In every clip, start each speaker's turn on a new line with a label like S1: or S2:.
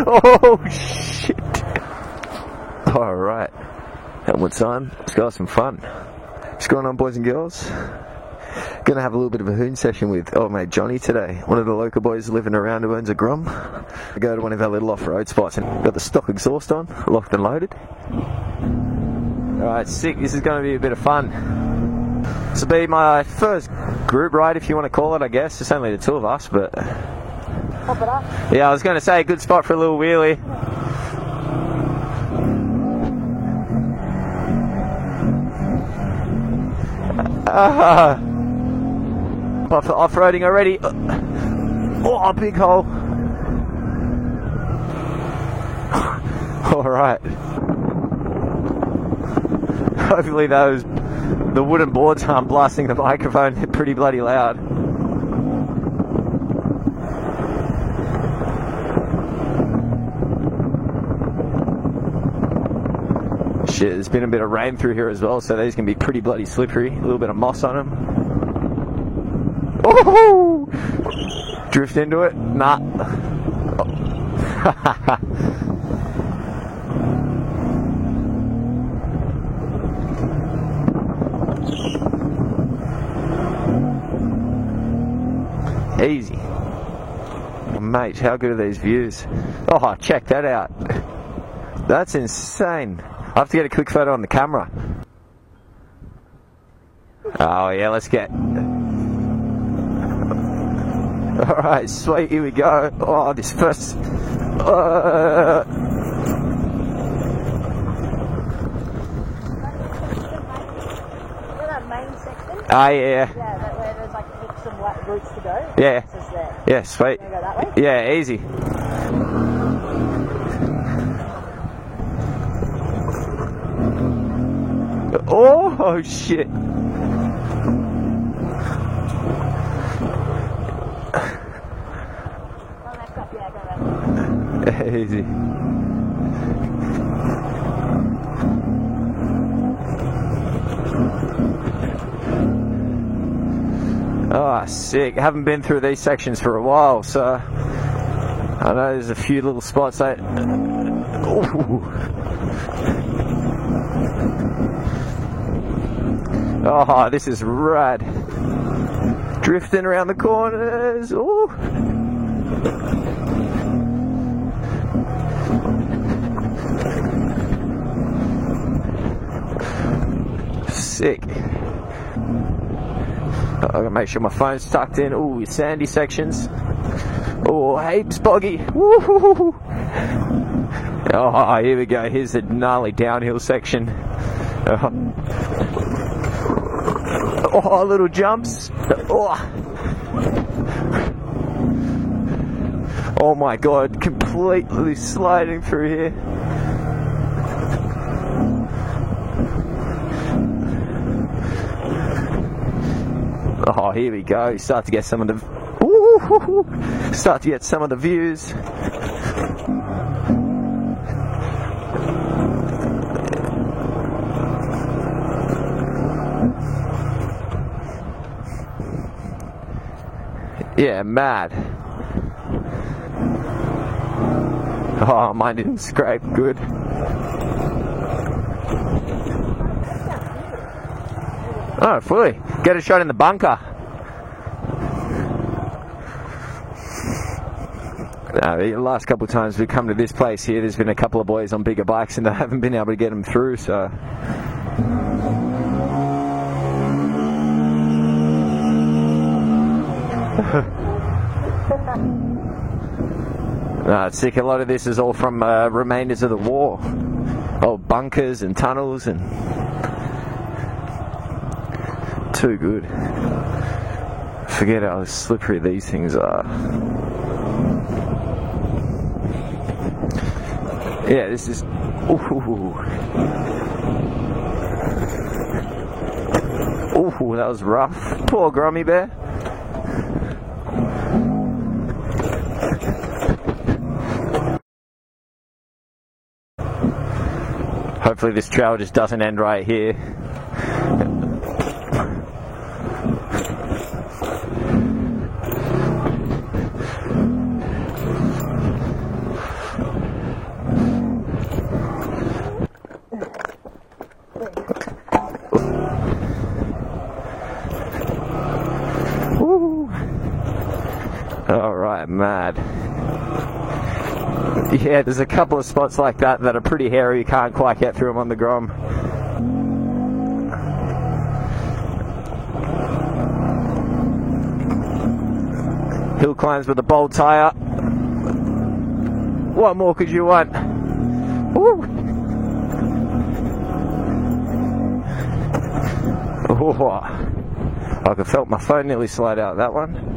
S1: Oh, shit. Alright. Helmet time. Let's go have some fun. What's going on, boys and girls? Gonna have a little bit of a hoon session with old mate Johnny today. One of the local boys living around who owns a grom. We go to one of our little off-road spots and got the stock exhaust on, locked and loaded. Alright, sick. This is going to be a bit of fun. This will be my first group ride, if you want to call it, I guess. It's only the two of us, but...
S2: Pop it up.
S1: Yeah, I was going to say, good spot for a little wheelie. Off-roading already. Oh, big hole. Alright. Hopefully the wooden boards aren't blasting the microphone pretty bloody loud. Shit, there's been a bit of rain through here as well, so these can be pretty bloody slippery. A little bit of moss on them. Oh! Drift into it? Nah. Easy. Oh, mate, how good are these views? Oh, check that out. That's insane. I have to get a quick photo on the camera. Oh yeah, let's get... Alright, sweet, here we go. Oh, this first... Ah, yeah.
S2: Yeah, that way there's like some routes to go.
S1: Yeah.
S2: It says there.
S1: Yeah, sweet.
S2: Can I go that way?
S1: Yeah, easy. Oh, shit. Easy. Oh, sick. I haven't been through these sections for a while, so I know there's a few little spots that... Oh, this is rad. Drifting around the corners. Ooh. Sick. I gotta make sure my phone's tucked in. Ooh, sandy sections. Oh, heaps boggy. Woo-hoo-hoo. Oh, here we go. Here's the gnarly downhill section. Oh, little jumps. Oh my god, completely sliding through here. Oh, here we go. Start to get some of the... Ooh, start to get some of the views. Yeah, mad. Oh, mine didn't scrape good. Oh, fully. Get a shot in the bunker. The last couple of times we've come to this place here, there's been a couple of boys on bigger bikes and they haven't been able to get them through, so... No, it's sick. A lot of this is all from remainders of the war. Old bunkers and tunnels and... Too good. Forget how slippery these things are. Yeah, this is... Ooh. Ooh, that was rough. Poor Grommy Bear. Hopefully this trail just doesn't end right here. like mad. Yeah, there's a couple of spots like that that are pretty hairy. You can't quite get through them on the Grom. Hill climbs with a bold tyre. What more could you want? Woo! Oh, I could felt my phone nearly slide out that one.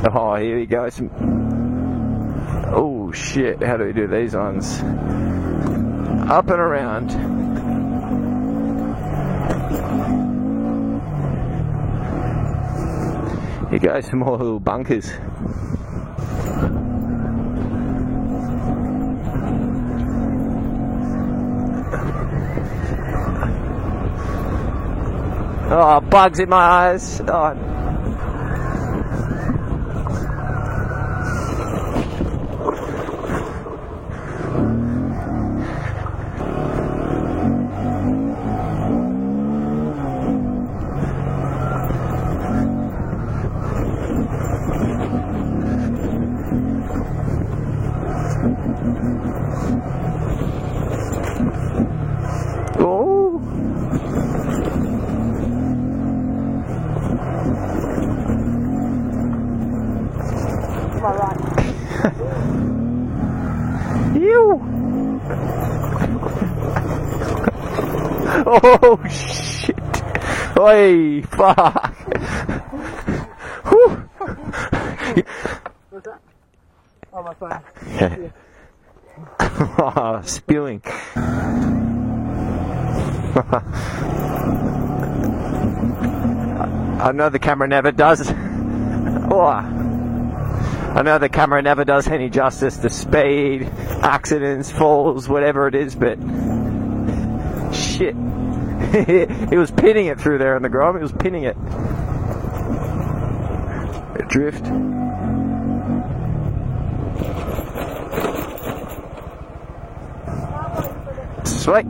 S1: Oh, here we go. Oh shit, how do we do these ones? Up and around. Here go, some more little bunkers. Oh, bugs in my eyes. Oh. Oh shit! Oi, fuck! Whew.
S2: What's that? Oh, my phone.
S1: Yeah. Oh, spewing. I know the camera never does. Oh. I know the camera never does any justice to speed, accidents, falls, whatever it is, but shit. It was pinning it through there in the Grom, it was pinning it. Drift. Sweet.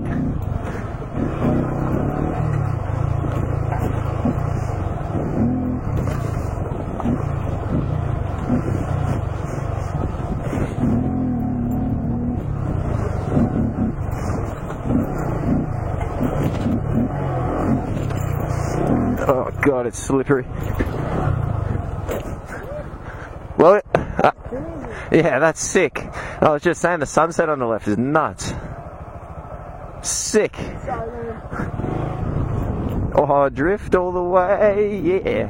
S1: Oh god, it's slippery. Well, yeah, that's sick. I was just saying the sunset on the left is nuts. Sick. Oh, drift all the way, yeah.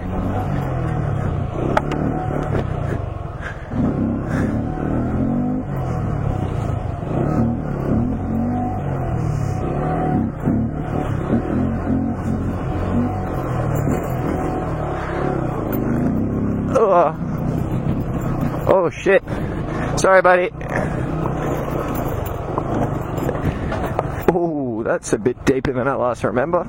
S1: Oh shit. Sorry, buddy. Oh, that's a bit deeper than I last remember.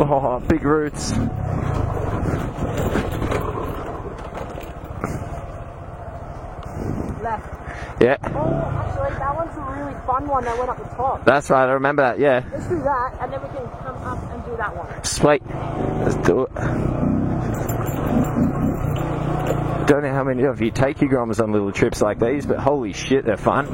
S1: Oh, big roots.
S2: Left.
S1: Yeah.
S2: Oh, actually, that one's a really fun one that went up the top.
S1: That's right, I remember that, yeah.
S2: Let's do that, and then we can come up and do that one.
S1: Sweet. Let's do it. Don't know how many of you take your Groms on little trips like these, but holy shit, they're fun.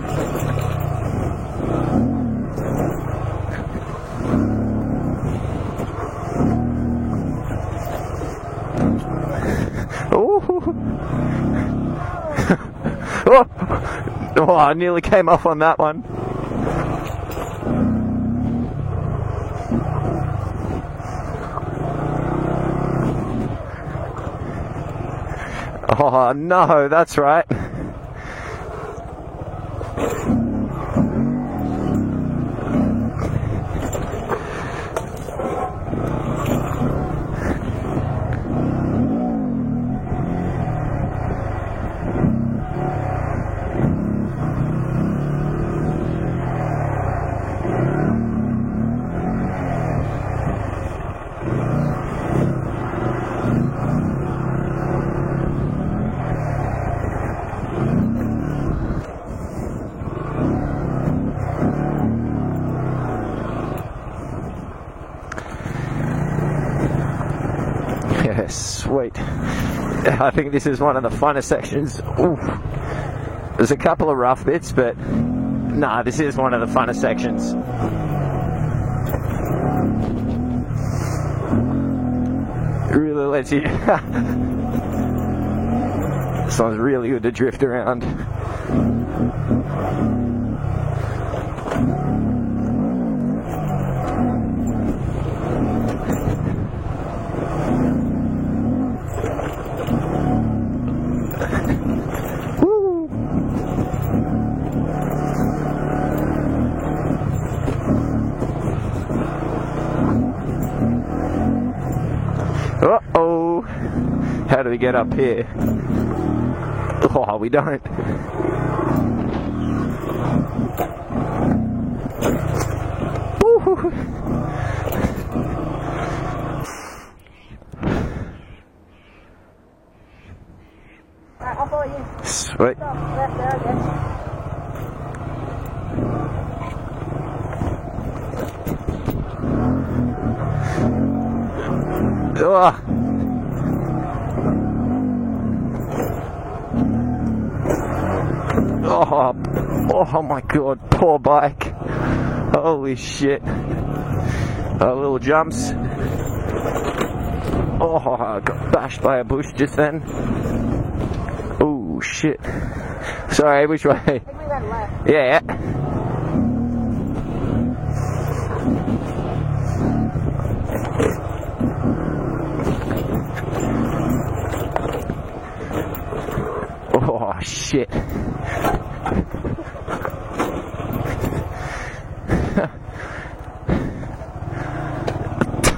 S1: Oh, I nearly came off on that one. Oh no, that's right. sweet. I think this is one of the funnest sections. Oof. There's a couple of rough bits, but nah, this is one of the funnest sections. It really lets you... This one's really good to drift around. Uh-oh. How do we get up here? Oh, we don't. Woo-hoo.
S2: Alright, I'll follow you.
S1: Sweet.
S2: Stop. There again.
S1: Oh. Oh my god, poor bike. Holy shit. Little jumps. Oh, I got bashed by a bush just then. Oh shit. Sorry, which way?
S2: I think we went left.
S1: Yeah. Oh shit.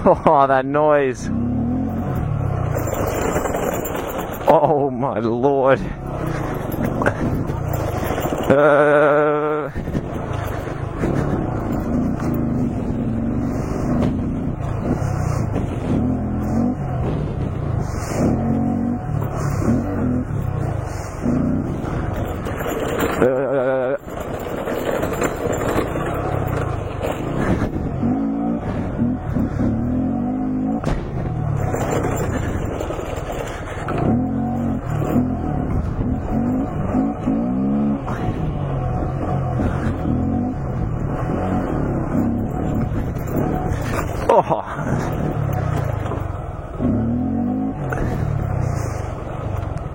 S1: Oh, that noise. Oh my lord.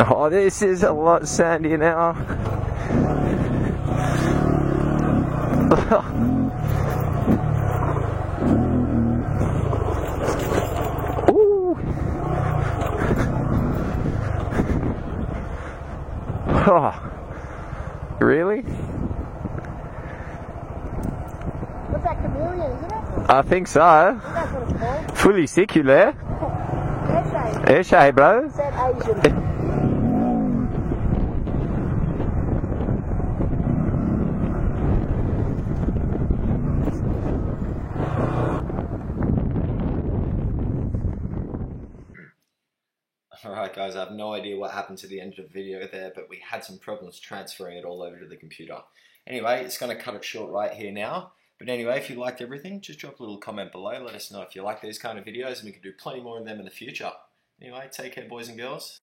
S1: Oh, this is a lot sandier now. Ooh. Oh, really?
S2: What's that, chameleon, isn't it?
S1: I think so.
S2: That's what it's called.
S1: Fully circular.
S2: Essay.
S1: Bro.
S2: Said Asian.
S1: Alright guys, I have no idea what happened to the end of the video there, but we had some problems transferring it all over to the computer. Anyway, it's going to cut it short right here now. But anyway, if you liked everything, just drop a little comment below. Let us know if you like these kind of videos and we can do plenty more of them in the future. Anyway, take care boys and girls.